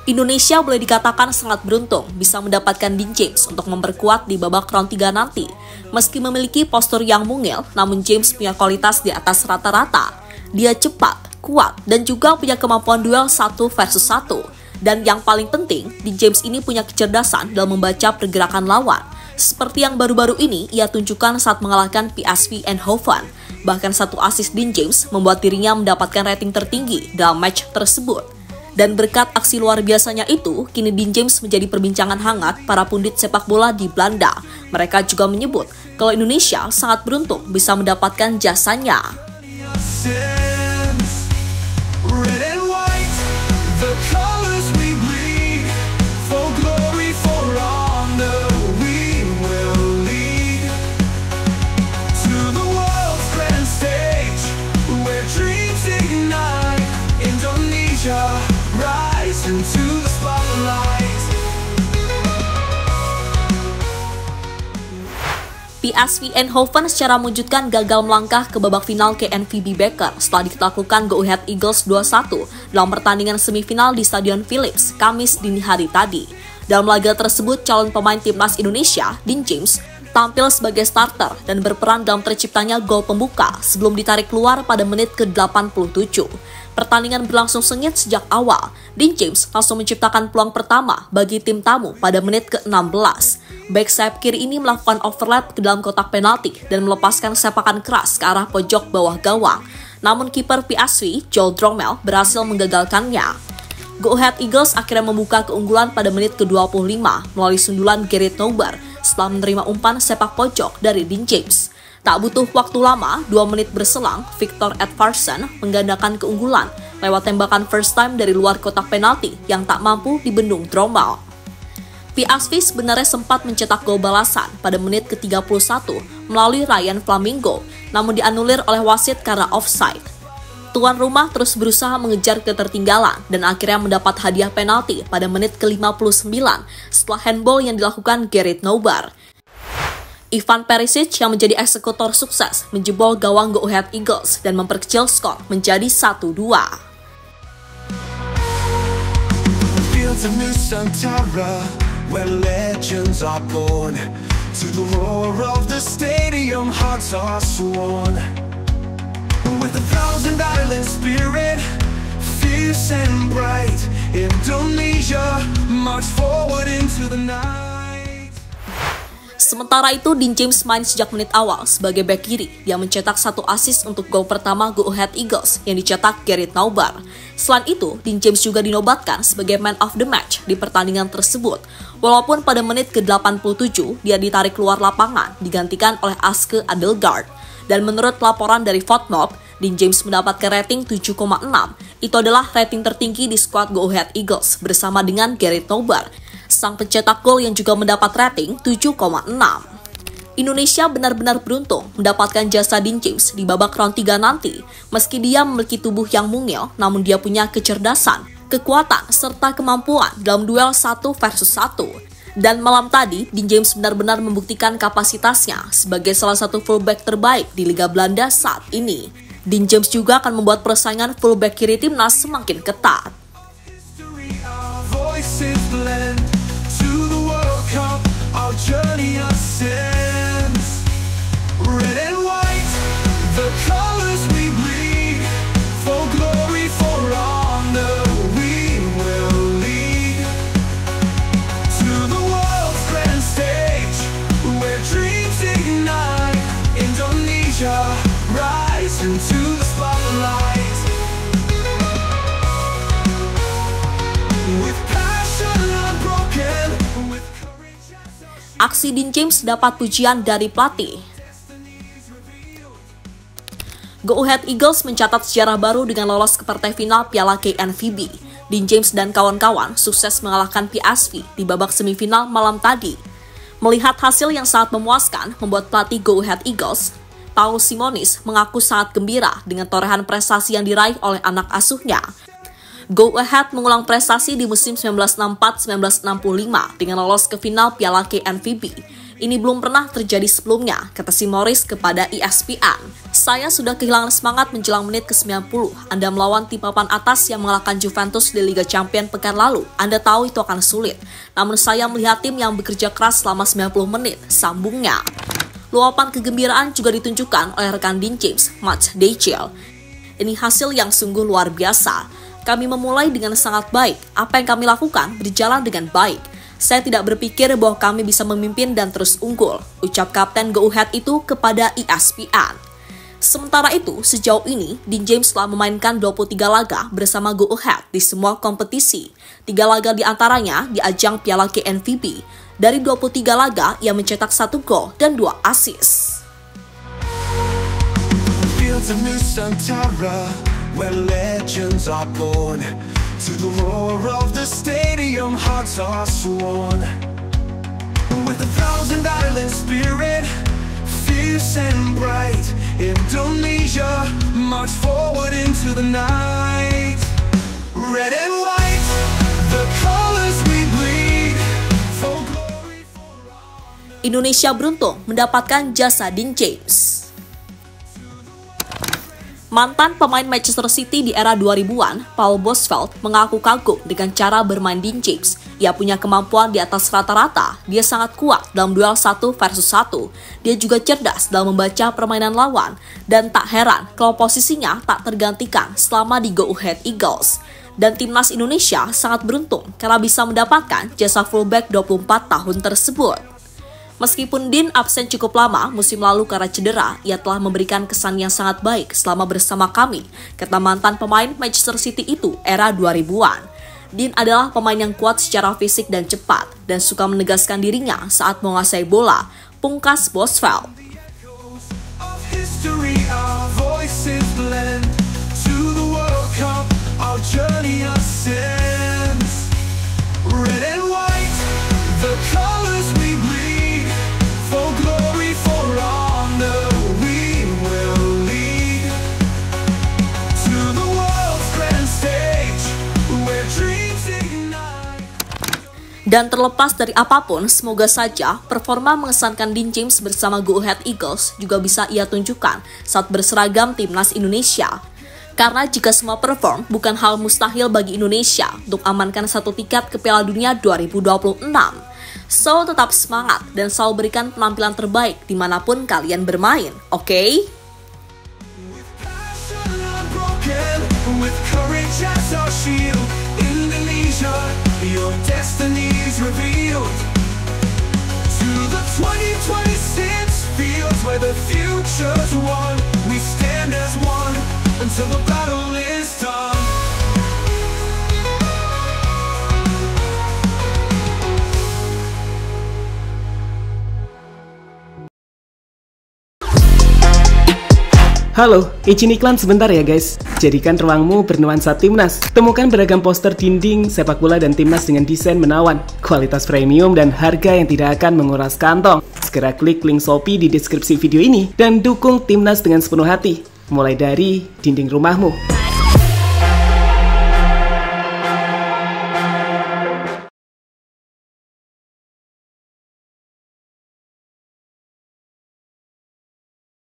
Indonesia boleh dikatakan sangat beruntung bisa mendapatkan Dean James untuk memperkuat di babak round 3 nanti. Meski memiliki postur yang mungil, namun James punya kualitas di atas rata-rata. Dia cepat, kuat, dan juga punya kemampuan duel 1 versus 1. Dan yang paling penting, Dean James ini punya kecerdasan dalam membaca pergerakan lawan. Seperti yang baru-baru ini ia tunjukkan saat mengalahkan PSV Eindhoven. Bahkan satu assist Dean James membuat dirinya mendapatkan rating tertinggi dalam match tersebut. Dan berkat aksi luar biasanya itu, kini Dean James menjadi perbincangan hangat para pundit sepak bola di Belanda. Mereka juga menyebut kalau Indonesia sangat beruntung bisa mendapatkan jasanya. PSV Eindhoven secara mengejutkan gagal melangkah ke babak final KNVB Beker setelah ditaklukkan Go Ahead Eagles 2-1 dalam pertandingan semifinal di Stadion Philips, Kamis dini hari tadi. Dalam laga tersebut, calon pemain timnas Indonesia, Dean James, tampil sebagai starter dan berperan dalam terciptanya gol pembuka sebelum ditarik keluar pada menit ke-87. Pertandingan berlangsung sengit sejak awal. Dean James langsung menciptakan peluang pertama bagi tim tamu pada menit ke-16. Back sayap kiri ini melakukan overlap ke dalam kotak penalti dan melepaskan sepakan keras ke arah pojok bawah gawang. Namun kiper PSV, Joel Drommel, berhasil menggagalkannya. Go Ahead Eagles akhirnya membuka keunggulan pada menit ke-25 melalui sundulan Gerrit Nouber setelah menerima umpan sepak pojok dari Dean James. Tak butuh waktu lama, 2 menit berselang, Victor Edvardsen menggandakan keunggulan lewat tembakan first time dari luar kotak penalti yang tak mampu dibendung Drommel. PSV sebenarnya sempat mencetak gol balasan pada menit ke-31 melalui Ryan Flamingo, namun dianulir oleh wasit karena offside. Tuan rumah terus berusaha mengejar ketertinggalan dan akhirnya mendapat hadiah penalti pada menit ke-59 setelah handball yang dilakukan Gerrit Nouber. Ivan Perisic yang menjadi eksekutor sukses menjebol gawang Go Ahead Eagles dan memperkecil skor menjadi 1-2. Where legends are born, to the roar of the stadium, hearts are sworn. With 1,000 island spirit, fierce and bright, Indonesia march forward into the night. Sementara itu, Dean James main sejak menit awal sebagai bek kiri. Dia mencetak 1 assist untuk gol pertama Go Ahead Eagles yang dicetak Gerrit Nouber. Selain itu, Dean James juga dinobatkan sebagai man of the match di pertandingan tersebut. Walaupun pada menit ke-87 dia ditarik keluar lapangan digantikan oleh Aske Adelgaard. Dan menurut laporan dari Fotmob, Dean James mendapatkan rating 7,6. Itu adalah rating tertinggi di skuad Go Ahead Eagles bersama dengan Gerrit Nouber, sang pencetak gol yang juga mendapat rating 7,6. Indonesia benar-benar beruntung mendapatkan jasa Dean James di babak round 3 nanti. Meski dia memiliki tubuh yang mungil, namun dia punya kecerdasan, kekuatan, serta kemampuan dalam duel 1 versus 1. Dan malam tadi, Dean James benar-benar membuktikan kapasitasnya sebagai salah satu fullback terbaik di Liga Belanda saat ini. Dean James juga akan membuat persaingan fullback kiri timnas semakin ketat. Aksi Dean James dapat pujian dari pelatih. Go Ahead Eagles mencatat sejarah baru dengan lolos ke partai final Piala KNVB. Dean James dan kawan-kawan sukses mengalahkan PSV di babak semifinal malam tadi. Melihat hasil yang sangat memuaskan membuat pelatih Go Ahead Eagles, Paul Simonis, mengaku sangat gembira dengan torehan prestasi yang diraih oleh anak asuhnya. Go Ahead mengulang prestasi di musim 1964-1965 dengan lolos ke final Piala KNVB. Ini belum pernah terjadi sebelumnya, kata Simonis kepada ESPN. Saya sudah kehilangan semangat menjelang menit ke-90. Anda melawan tim papan atas yang mengalahkan Juventus di Liga Champions pekan lalu. Anda tahu itu akan sulit. Namun saya melihat tim yang bekerja keras selama 90 menit. Sambungnya. Luapan kegembiraan juga ditunjukkan oleh rekan Dean James, Matt Deichel. Ini hasil yang sungguh luar biasa. Kami memulai dengan sangat baik. Apa yang kami lakukan berjalan dengan baik. Saya tidak berpikir bahwa kami bisa memimpin dan terus unggul. Ucap Kapten Go Ahead itu kepada ESPN. Sementara itu, sejauh ini, Dean James telah memainkan 23 laga bersama Go Ahead di semua kompetisi. 3 laga di antaranya di ajang Piala KNVB. Dari 23 laga, ia mencetak 1 gol dan 2 assist. Fields of Nusantara, where legends are born. To the roar of the stadium, hearts are sworn. With 1,000 island spirit, fierce and bright, Indonesia march forward into the night. Red and white, the colors we bleed for glory, for honor. Indonesia beruntung mendapatkan jasa Dean James. Mantan pemain Manchester City di era 2000-an, Paul Bosveld, mengaku kagum dengan cara bermain Dean James. Ia punya kemampuan di atas rata-rata, dia sangat kuat dalam duel 1 versus 1. Dia juga cerdas dalam membaca permainan lawan, dan tak heran kalau posisinya tak tergantikan selama di Go Ahead Eagles. Dan timnas Indonesia sangat beruntung karena bisa mendapatkan jasa fullback 24 tahun tersebut. Meskipun Dean absen cukup lama musim lalu karena cedera, ia telah memberikan kesan yang sangat baik selama bersama kami, kata mantan pemain Manchester City itu era 2000-an. Dean adalah pemain yang kuat secara fisik dan cepat, dan suka menegaskan dirinya saat menguasai bola, pungkas Bosveld. Dan terlepas dari apapun, semoga saja performa mengesankan Dean James bersama Go Ahead Eagles juga bisa ia tunjukkan saat berseragam timnas Indonesia. Karena jika semua perform, bukan hal mustahil bagi Indonesia untuk amankan 1 tiket ke Piala Dunia 2026. So, tetap semangat dan selalu berikan penampilan terbaik dimanapun kalian bermain, oke? Your destiny's revealed to the 2026 fields where the future's won. We stand as one until the battle is done. Halo, izin iklan sebentar ya guys. Jadikan ruangmu bernuansa timnas. Temukan beragam poster dinding, sepak bola dan timnas dengan desain menawan, kualitas premium dan harga yang tidak akan menguras kantong. Segera klik link Shopee di deskripsi video ini dan dukung timnas dengan sepenuh hati. Mulai dari dinding rumahmu.